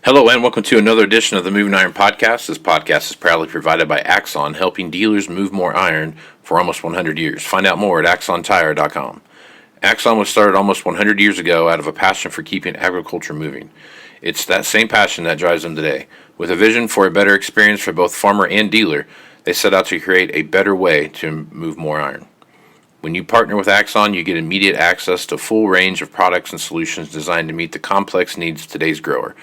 Hello and welcome to another edition of the Moving Iron Podcast. This podcast is proudly provided by Axon, helping dealers move more iron for almost 100 years. Find out more at axontire.com. Axon was started almost 100 years ago out of a passion for keeping agriculture moving. It's that same passion that drives them today. With a vision for a better experience for both farmer and dealer, they set out to create a better way to move more iron. When you partner with Axon, you get immediate access to a full range of products and solutions designed to meet the complex needs of today's grower.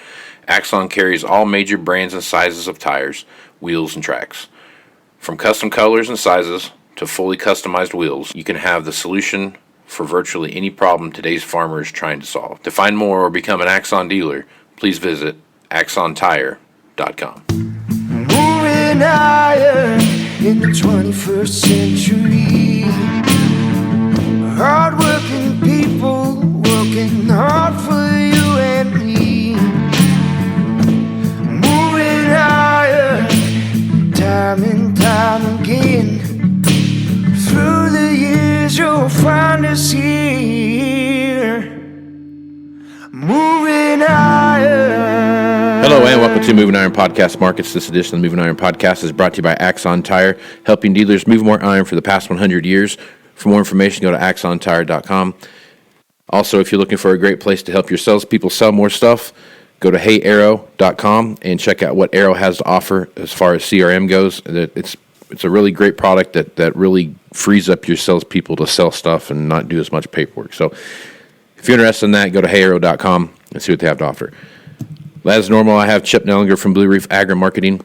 Axon carries all major brands and sizes of tires, wheels, and tracks. From custom colors and sizes to fully customized wheels, you can have the solution for virtually any problem today's farmer is trying to solve. To find more or become an Axon dealer, please visit axontire.com. Moving iron in the 21st century. Hard-working people working hard for you and me. Moving iron, time and time again. Through the years you'll find us here. Moving iron. Hello and welcome to Moving Iron Podcast Markets. This edition of the Moving Iron Podcast is brought to you by Axon Tire, helping dealers move more iron for the past 100 years. For more information, go to axontire.com. Also, if you're looking for a great place to help your salespeople sell more stuff, go to heyarrow.com and check out what Arrow has to offer as far as CRM goes. It's a really great product that really frees up your salespeople to sell stuff and not do as much paperwork. So if you're interested in that, go to heyarrow.com and see what they have to offer. As normal, I have Chip Nellinger from Blue Reef Agri-Marketing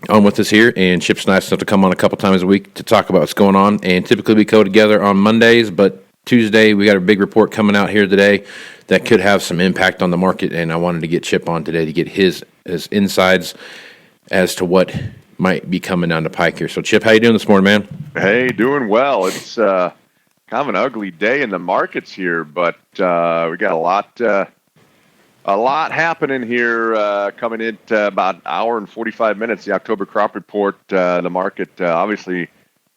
on with us here, and Chip's nice enough to come on a couple times a week to talk about what's going on. And typically we go together on Mondays, but Tuesday we got a big report coming out here today that could have some impact on the market, and I wanted to get Chip on today to get his insides as to what might be coming down the pike here. So Chip, how you doing this morning, man? Hey, doing well. It's kind of an ugly day in the markets here, but we got a lot happening here coming into about an hour and 45 minutes. The October crop report, the market obviously,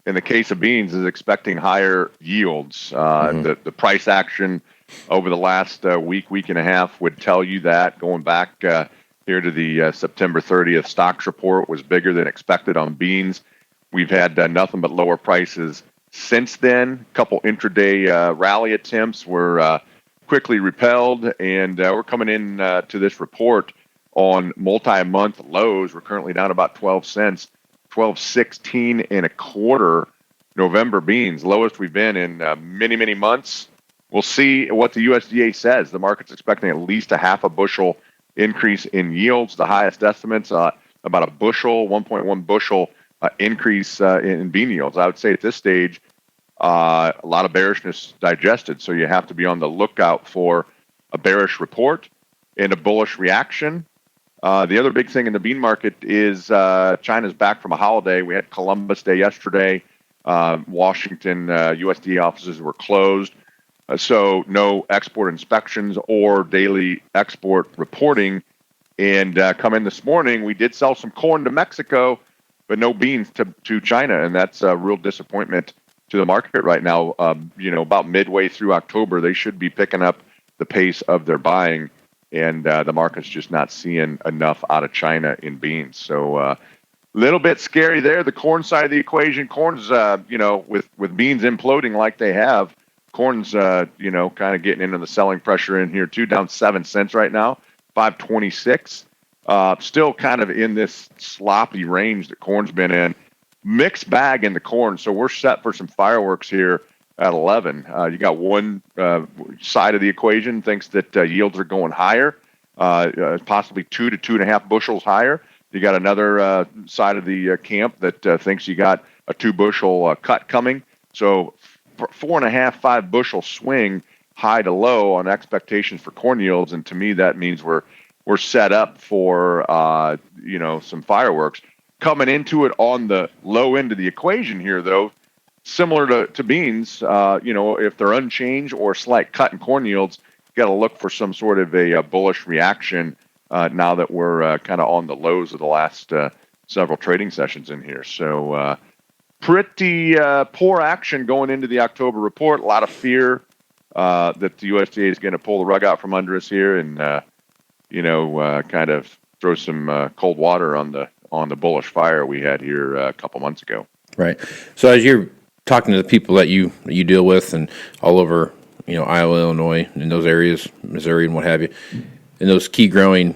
in the case of beans, is expecting higher yields. The price action over the last week and a half would tell you that. Going back here to the September 30th stocks report was bigger than expected on beans. We've had nothing but lower prices since then. A couple intraday rally attempts were quickly repelled, and we're coming in to this report on multi-month lows. We're currently down about 12 cents, 12.16 and a quarter. November beans, lowest we've been in many months. We'll see what the USDA says. The market's expecting at least a half a bushel increase in yields. The highest estimates about a bushel, 1.1 bushel increase in bean yields. I would say at this stage, a lot of bearishness digested, so you have to be on the lookout for a bearish report and a bullish reaction. The other big thing in the bean market is China's back from a holiday. We had Columbus Day yesterday. Washington USDA offices were closed, so no export inspections or daily export reporting. And come in this morning, we did sell some corn to Mexico, but no beans to China, and that's a real disappointment to the market right now. About midway through October, they should be picking up the pace of their buying, and the market's just not seeing enough out of China in beans. So a little bit scary there. The corn side of the equation, corn's, with beans imploding like they have, corn's, kind of getting into the selling pressure in here too, down 7 cents right now, 5.26. Still kind of in this sloppy range that corn's been in. Mixed bag in the corn, so we're set for some fireworks here at 11. You got one side of the equation thinks that yields are going higher, possibly 2 to 2.5 bushels higher. You got another side of the camp that thinks you got a 2 bushel cut coming. So 4.5, 5 bushel swing high to low on expectations for corn yields, and to me that means we're set up for some fireworks. Coming into it on the low end of the equation here, though, similar to beans, if they're unchanged or a slight cut in corn yields, you got to look for some sort of a bullish reaction now that we're kind of on the lows of the last several trading sessions in here. So pretty poor action going into the October report. A lot of fear that the USDA is going to pull the rug out from under us here and kind of throw some cold water on the bullish fire we had here a couple months ago. Right. So as you're talking to the people that you deal with and all over, Iowa, Illinois, in those areas, Missouri, and what have you, in those key growing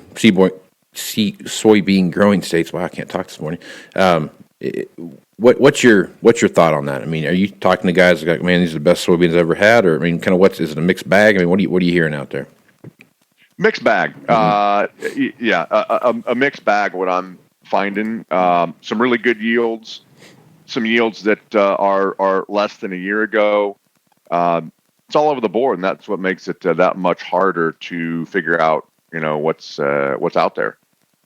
soybean growing states. Wow, I can't talk this morning. What's your thought on that? I mean, are you talking to guys like, man, these are the best soybeans I've ever had, or I mean, kind of is it a mixed bag? I mean, what are you hearing out there? Mixed bag. A mixed bag. What I'm finding, some really good yields, some yields that are less than a year ago. It's all over the board, and that's what makes it that much harder to figure out, what's out there.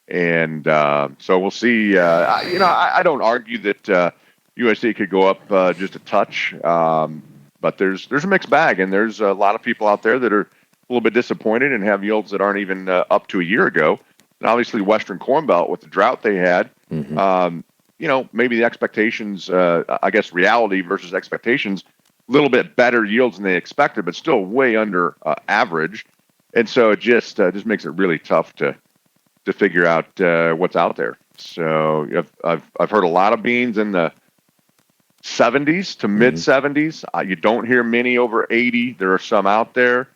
And so we'll see. I don't argue that USDA could go up just a touch, but there's a mixed bag, and there's a lot of people out there that are a little bit disappointed and have yields that aren't even up to a year ago. And obviously, Western Corn Belt with the drought they had, maybe the expectations, reality versus expectations, a little bit better yields than they expected, but still way under average. And so it just makes it really tough to figure out what's out there. So I've heard a lot of beans in the 70s to mid 70s. You don't hear many over 80. There are some out there.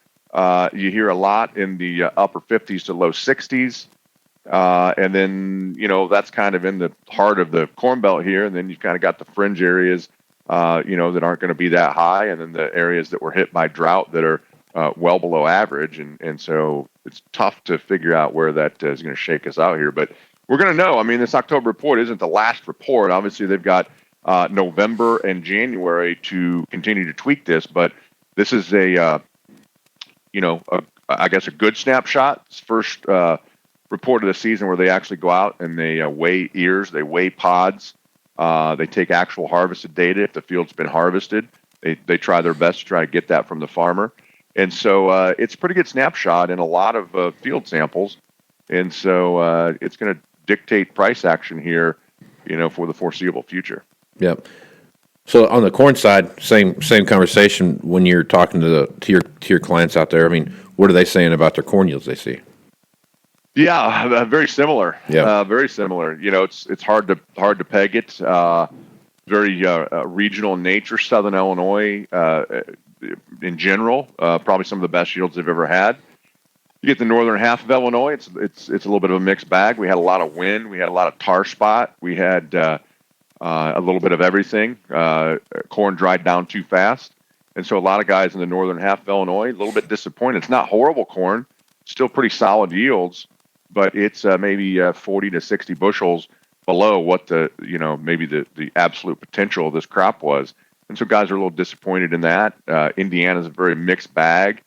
You hear a lot in the upper 50s to low 60s. And then, that's kind of in the heart of the Corn Belt here. And then you've kind of got the fringe areas, that aren't going to be that high. And then the areas that were hit by drought that are well below average. And so it's tough to figure out where that is going to shake us out here. But we're going to know. I mean, this October report isn't the last report. Obviously, they've got November and January to continue to tweak this. But this is a good snapshot. It's first report of the season where they actually go out and they weigh ears, they weigh pods, they take actual harvested data. If the field's been harvested, they try their best to try to get that from the farmer. And so it's a pretty good snapshot in a lot of field samples. And so it's going to dictate price action here, for the foreseeable future. Yep. So on the corn side, same conversation when you're talking to your clients out there. I mean, what are they saying about their corn yields they see? Yeah, very similar. Yeah, very similar. It's hard to peg it. Very regional in nature. Southern Illinois, in general, probably some of the best yields they've ever had. You get the northern half of Illinois. It's a little bit of a mixed bag. We had a lot of wind. We had a lot of tar spot. We had a little bit of everything. Corn dried down too fast, and so a lot of guys in the northern half of Illinois a little bit disappointed. It's not horrible corn. Still pretty solid yields, but it's maybe 40 to 60 bushels below what maybe the absolute potential of this crop was. And so guys are a little disappointed in that. Indiana's a very mixed bag.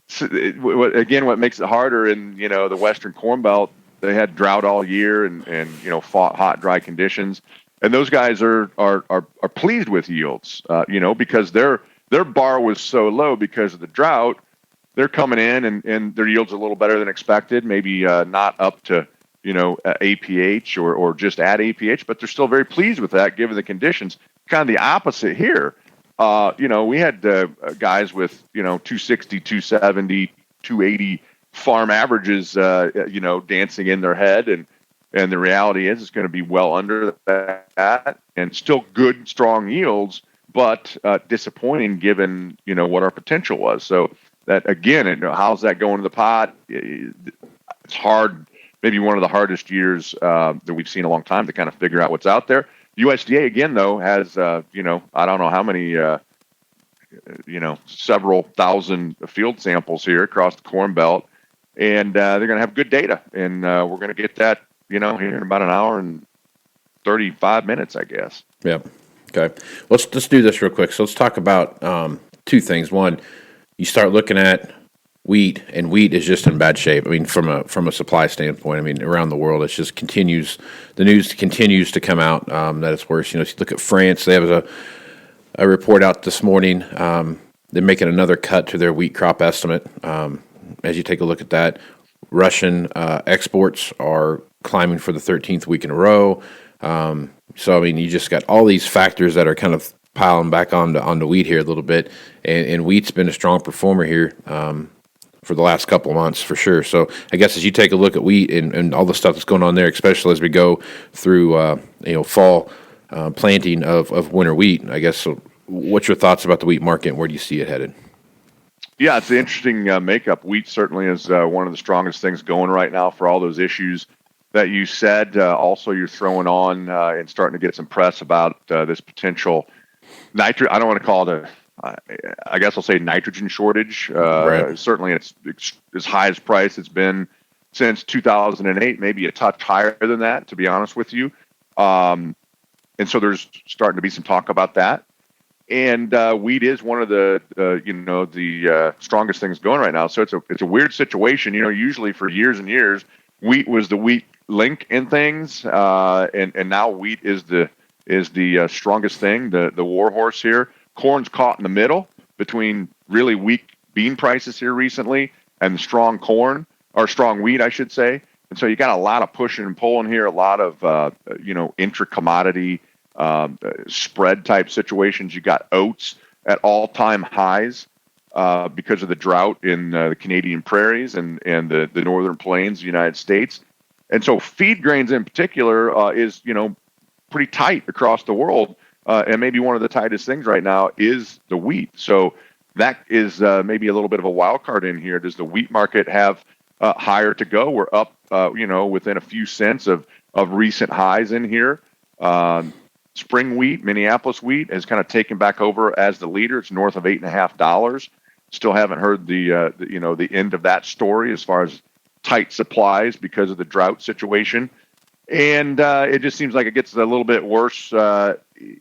So what makes it harder in, the Western Corn Belt, they had drought all year and fought hot, dry conditions. And those guys are pleased with yields, because their bar was so low because of the drought. They're coming in and their yields are a little better than expected, maybe not up to, APH or just at APH, but they're still very pleased with that given the conditions. Kind of the opposite here. We had guys with, 260, 270, 280 farm averages, dancing in their head. And the reality is it's going to be well under that and still good, strong yields, but disappointing given, what our potential was. So that, again, how's that going to the pot? It's hard, maybe one of the hardest years that we've seen in a long time to kind of figure out what's out there. USDA, again, though, has, I don't know how many, several thousand field samples here across the Corn Belt, and they're going to have good data. And we're going to get that, here in about an hour and 35 minutes, I guess. Yep. Okay. Let's do this real quick. So let's talk about two things. One, you start looking at wheat, and wheat is just in bad shape. I mean, from a supply standpoint, I mean, around the world, it's just continues. The news continues to come out that it's worse. If you look at France, they have a report out this morning. They're making another cut to their wheat crop estimate. As you take a look at that, Russian exports are climbing for the 13th week in a row. So, I mean, you just got all these factors that are kind of piling back onto wheat here a little bit. And wheat's been a strong performer here for the last couple of months for sure. So I guess as you take a look at wheat and all the stuff that's going on there, especially as we go through fall planting of winter wheat, I guess. So what's your thoughts about the wheat market and where do you see it headed? Yeah, it's an interesting makeup. Wheat certainly is one of the strongest things going right now for all those issues that you said. Also, you're throwing on and starting to get some press about this potential I don't want to call it I guess I'll say nitrogen shortage. Right. Certainly, it's as high as price it's been since 2008, maybe a touch higher than that, to be honest with you. And so there's starting to be some talk about that. And wheat is one of the strongest things going right now. So it's a weird situation. Usually for years and years, wheat was the weak link in things, and now wheat is the strongest thing, the war horse here. Corn's caught in the middle between really weak bean prices here recently and the strong corn, or strong wheat, I should say. And so you got a lot of pushing and pulling here, a lot of intra-commodity spread type situations. You got oats at all-time highs because of the drought in the Canadian prairies and the northern plains of the United States. And so feed grains in particular is pretty tight across the world. And maybe one of the tightest things right now is the wheat. So that is maybe a little bit of a wild card in here. Does the wheat market have higher to go? We're up, within a few cents of recent highs in here. Spring wheat, Minneapolis wheat, has kind of taken back over as the leader. It's north of $8.50. Still haven't heard the end of that story as far as tight supplies because of the drought situation. And it just seems like it gets a little bit worse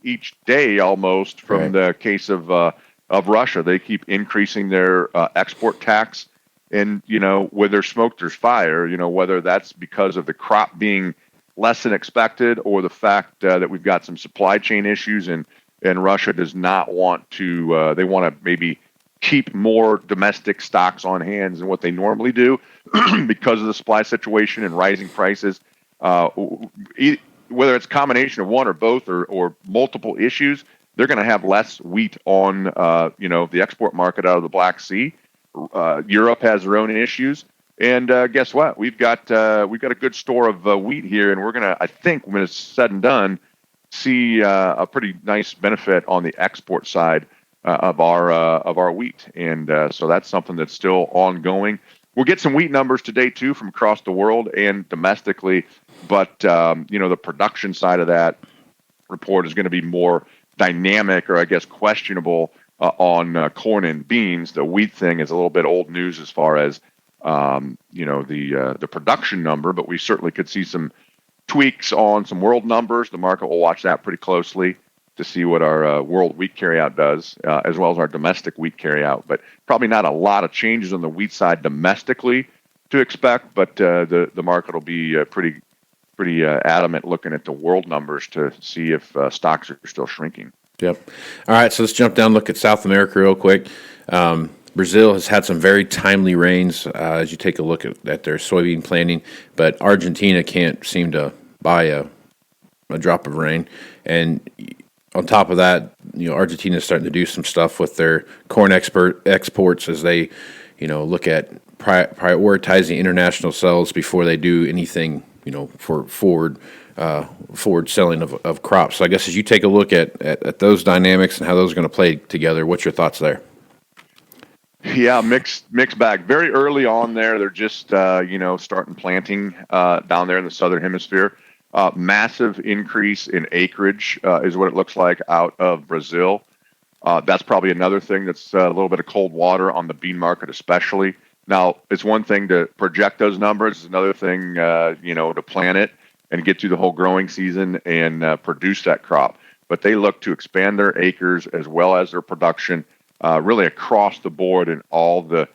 each day almost from the case of Russia. They keep increasing their export tax. And, where there's smoke, there's fire, whether that's because of the crop being less than expected or the fact that we've got some supply chain issues and Russia does not want to, they want to maybe keep more domestic stocks on hand than what they normally do because of the supply situation and rising prices. Whether it's a combination of one or both or multiple issues, they're going to have less wheat on, the export market out of the Black Sea. Europe has their own issues. And guess what? We've got a good store of wheat here, and we're going to, I think, when it's said and done, see a pretty nice benefit on the export side of our wheat. And so that's something that's still ongoing. We'll get some wheat numbers today, too, from across the world and domestically. But, the production side of that report is going to be more dynamic or, I guess, questionable on corn and beans. The wheat thing is a little bit old news as far as, the production number. But we certainly could see some tweaks on some world numbers. The market will watch that pretty closely to see what our world wheat carryout does, as well as our domestic wheat carryout. But probably not a lot of changes on the wheat side domestically to expect, but the market will be pretty adamant looking at the world numbers to see if stocks are still shrinking. Yep. All right, so let's jump down and look at South America real quick. Brazil has had some very timely rains as you take a look at their soybean planting, but Argentina can't seem to buy a drop of rain. And on top of that, Argentina is starting to do some stuff with their corn exports as they, look at prioritizing international sales before they do anything, for forward selling of crops. So I guess as you take a look at those dynamics and how those are going to play together, what's your thoughts there? Yeah, mixed bag. Very early on there, they're just starting planting down there in the southern hemisphere. Massive increase in acreage is what it looks like out of Brazil. That's probably another thing that's a little bit of cold water on the bean market, especially. Now, it's one thing to project those numbers. It's another thing, to plant it and get through the whole growing season and produce that crop. But they look to expand their acres as well as their production really across the board in all the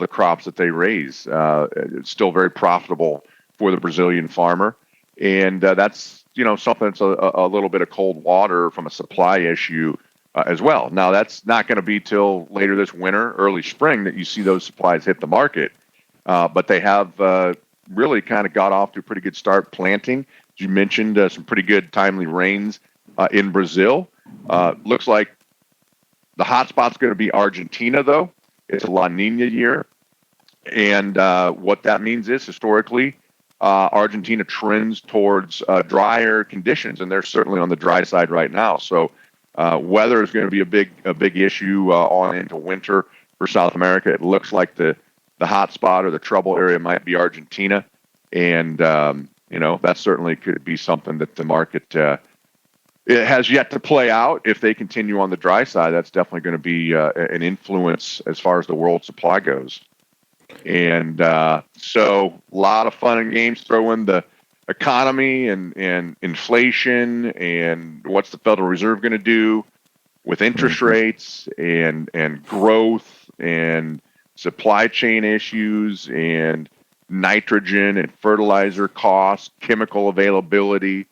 crops that they raise. It's still very profitable for the Brazilian farmer. And that's, something that's a little bit of cold water from a supply issue as well. Now, that's not going to be till later this winter, early spring, that you see those supplies hit the market. But they have really kind of got off to a pretty good start planting. As you mentioned, some pretty good timely rains in Brazil. Looks like the hot spot's going to be Argentina, though. It's a La Nina year. And what that means is historically, Argentina trends towards drier conditions, and they're certainly on the dry side right now. So weather is going to be a big issue on into winter for South America. It looks like the hot spot or the trouble area might be Argentina, and that certainly could be something that the market it has yet to play out. If they continue on the dry side, that's definitely going to be an influence as far as the world supply goes. And so a lot of fun and games, throw in the economy and inflation and what's the Federal Reserve going to do with interest rates and growth and supply chain issues and nitrogen and fertilizer costs, chemical availability.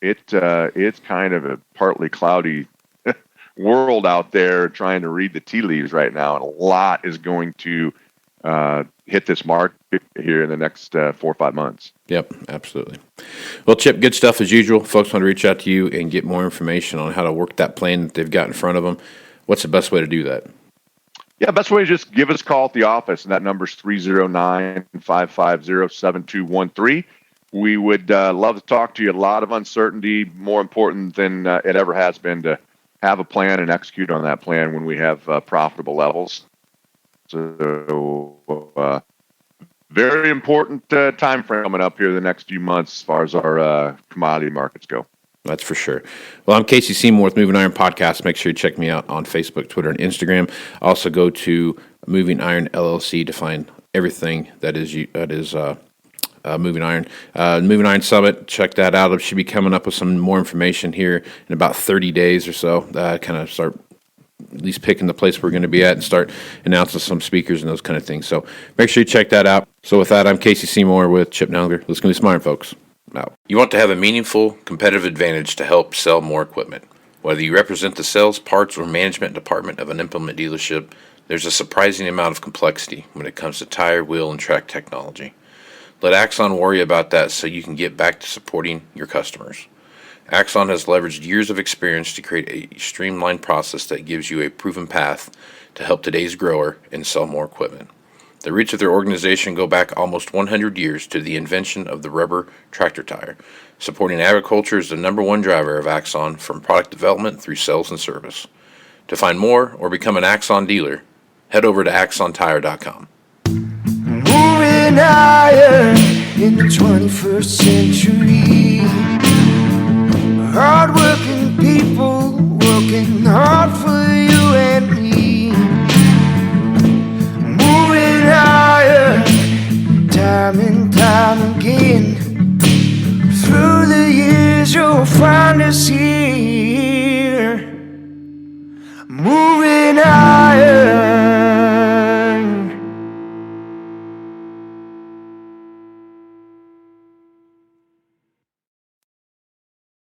It's kind of a partly cloudy world out there trying to read the tea leaves right now, and a lot is going to hit this market here in the next 4 or 5 months. Yep, absolutely. Well, Chip, good stuff as usual. Folks want to reach out to you and get more information on how to work that plan that they've got in front of them. What's the best way to do that? Yeah, best way is just give us a call at the office, and that number is 309-550-7213. We would love to talk to you. A lot of uncertainty, more important than it ever has been to have a plan and execute on that plan when we have profitable levels. So very important time frame coming up here the next few months as far as our commodity markets go. That's for sure. Well, I'm Casey Seymour with Moving Iron Podcast. Make sure you check me out on Facebook, Twitter, and Instagram. Also go to Moving Iron LLC to find everything that is Moving Iron. Moving Iron Summit, check that out. It should be coming up with some more information here in about 30 days or so. Kind of start at least picking the place we're going to be at and start announcing some speakers and those kind of things. So make sure you check that out. So with that, I'm Casey Seymour with Chip Nellinger. Let's go be smart, folks. Out. You want to have a meaningful competitive advantage to help sell more equipment. Whether you represent the sales, parts, or management department of an implement dealership, there's a surprising amount of complexity when it comes to tire, wheel, and track technology. Let Axon worry about that so you can get back to supporting your customers. Axon has leveraged years of experience to create a streamlined process that gives you a proven path to help today's grower and sell more equipment. The roots of their organization go back almost 100 years to the invention of the rubber tractor tire. Supporting agriculture is the number one driver of Axon from product development through sales and service. To find more or become an Axon dealer, head over to axontire.com. Moving higher in the 21st century. Hard-working people working hard for you and me. Moving higher, time and time again. Through the years you'll find us here.